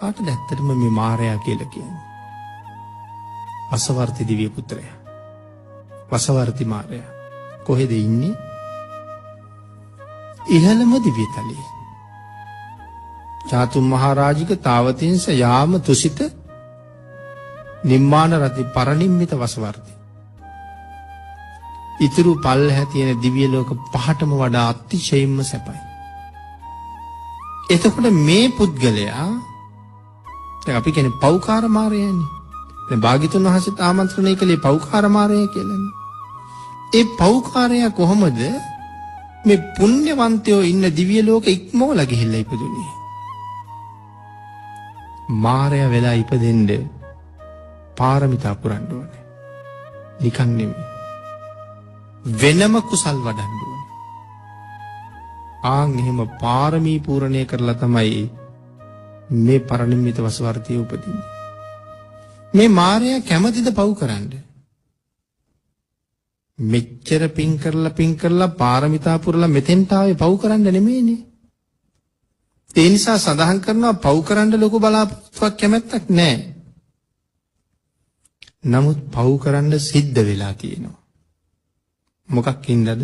කාටද ඇත්තටම මේ මාරයා කියලා කියන්නේ? වසවර්ති දිව්‍ය පුත්‍රයා. වසවර්ති මාරයා කොහෙද ඉන්නේ? ඉහළම දිව්‍ය තලයේ. චාතුම් මහරජික තාවතින්ස යාම තුසිත නිම්මාන රති පරිනිම්මිත වසවර්ති. ඉතුරු පල්ලෙහා තියෙන දිව්‍ය ලෝක පහටම වඩා අතිශයින්ම සැපයි. එතකොට මේ පුද්ගලයා දැන් අපි කියන්නේ පෞකාර මාරයනේ. දැන් භාග්‍යතුන් වහන්සේත් ආමන්ත්‍රණය කළේ පෞකාර මාරය කියලානේ. ඒ පෞකාරයා කොහොමද මේ පුණ්‍යවන්තයෝ ඉන්න දිව්‍ය ලෝක ඉක්මවලා ගිහිල්ලා ඉපදුනේ? මාරයා වෙලා ඉපදෙන්න පාරමිතා පුරන්න ඕනේ. නිකන් නෙමෙයි. වෙනම කුසල් වඩන්න ඕනේ. එහෙම පාරමී පූර්ණය කරලා තමයි මේ පරිනිම්මිත වසවර්තිය උපදින්නේ. මේ මාරයා කැමතිද පව් කරන්න? මෙච්චර පින් කරලා පාරමිතා පුරලා මෙතෙන්ට ආවේ පව් කරන්න නෙමෙයිනේ. ඒ නිසා සඳහන් කරනවා පව් කරන්න ලොකු බලාපොරොත්තුවක් කැමැත්තක් නැහැ. නමුත් පව් කරන්න සිද්ධ වෙලා තියෙනවා. මොකක්ින්දද?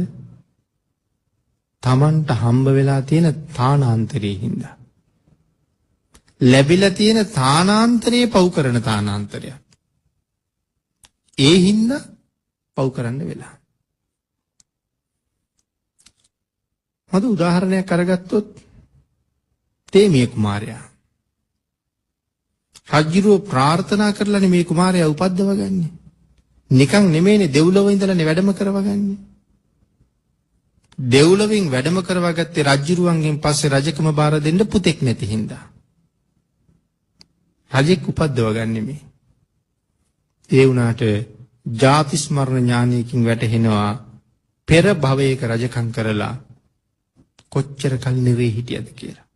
තමන්ට හම්බ වෙලා තියෙන තානාන්තරයේ හින්දා. ලැබිලා තියෙන තානාන්තරයේ පව් කරන තානාන්තරයක්. ඒ හින්දා පව් කරන්න වෙලා. මම උදාහරණයක් අරගත්තොත් තේමිය කුමාරයා. රජුරෝ ප්‍රාර්ථනා කරලානේ මේ කුමාරයා උපද්දවගන්නේ. නිකන් නෙමෙයිනේ දෙව්ලොව ඉඳලානේ වැඩම කරවගන්නේ. දෙව්ලොවින් වැඩම කරවාගත්තේ රජුරුවන්ගෙන් පස්සේ රජකම බාර දෙන්න පුතෙක් නැති හින්දා. රජෙක් උපද්දවගන්නේ මේ. ඒ වුණාට ජාති ස්මරණ ඥානයකින් වැටහෙනවා පෙර භවයක රජකම් කරලා කොච්චර කල් නිරේ හිටියද කියලා.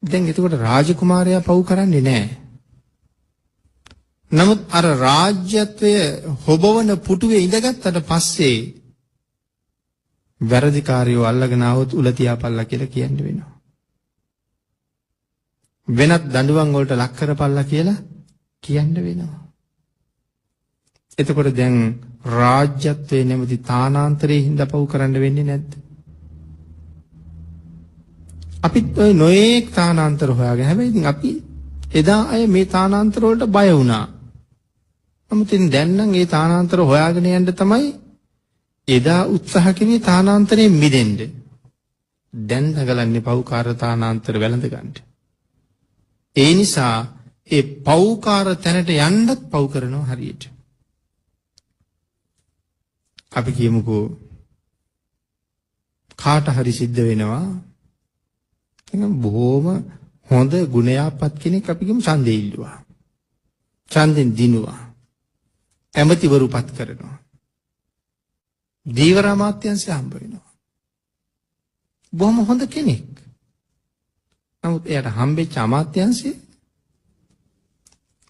දැන් එතකොට රාජකුමාරයා පව් කරන්නේ නැහැ. නමුත් අර රාජ්‍යත්වය හොබවන පුටුවේ ඉඳගත්තට පස්සේ වැරදිකාරයෝ අල්ලගෙන આવොත් උල තියාපල්ලා කියලා කියන්න වෙනවා. වෙනත් දඬුවම් වලට ලක් කරපල්ලා කියලා කියන්න වෙනවා. එතකොට දැන් රාජ්‍යත්වයේ නැමැති තානාන්තරයේ හින්දා පව් කරන්න වෙන්නේ නැද්ද? අපිත් ඔය නොයේක් තානාන්තර හොයාගෙන හැබැයි ඉතින් අපි එදා අය මේ තානාන්තර වලට බය වුණා. නමුත් දැන් නම් ඒ තානාන්තර හොයාගෙන යන්න තමයි එදා උත්සාහ කෙරුවේ තානාන්තරයෙන් මිදෙන්න. දැන් නගලන්නේ පෞකාර තානාන්තර වැළඳ ගන්න. ඒ නිසා ඒ පෞකාර තැනට යන්නත් පව් කරනවා හරියට. අපි කියමුකෝ කාට හරි සිද්ධ වෙනවා නිකන් බොහොම හොඳ ගුණයාපත් කෙනෙක් අපි කියමු ඡන්දෙ ඉල්ලුවා. ඡන්දෙන් දිනුවා. ඇමතිවරුපත් කරනවා. දීවර අමාත්‍යංශය හම්බ වෙනවා. බොහොම හොඳ කෙනෙක්. නමුත් එයාට හම්බෙච්ච අමාත්‍යංශය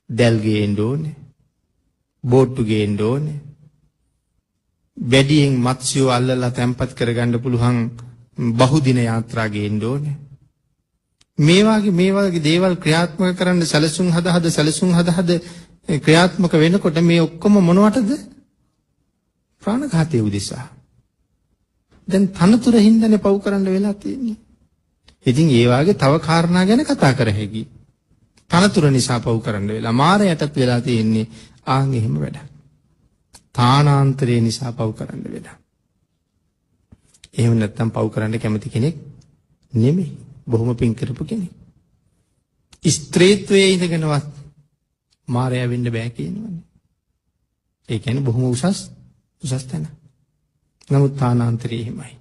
දැල් ගේන්න ඕනේ. බෝට්ටු ගේන්න ඕනේ. බැඩියෙන් මත්ස්‍යෝ අල්ලලා තැම්පත් කරගන්න පුළුවන් බහුදින යාත්‍රා ගේන්න ඕනේ. මේ වගේ දේවල් ක්‍රියාත්මක කරන්න සැලසුම් හද ක්‍රියාත්මක වෙනකොට මේ ඔක්කොම මොනවටද? ප්‍රාණඝාතයේ උදෙසා. දැන් තනතුර හින්දානේ පව් කරන්න වෙලා තියෙන්නේ. ඉතින් ඒ වාගේ තව කාරණා ගැන කතා කර හැකියි. තනතුර නිසා පව් කරන්න වෙලා මාරයටත් වෙලා තියෙන්නේ එහෙම වැඩ. තානාන්තරේ නිසා පව් කරන්න වෙලා. එහෙම නැත්තම් පව් කරන්න කැමති කෙනෙක් නෙමෙයි. බොහොම පින් කරපු කෙනෙක්. ස්ත්‍රීත්වයේ ඉඳගෙනවත් මාරයා වෙන්න බෑ කියනවනේ. ඒ කියන්නේ බොහොම උසස් තැන. නමුත් තානාන්තරේ එහෙමයි.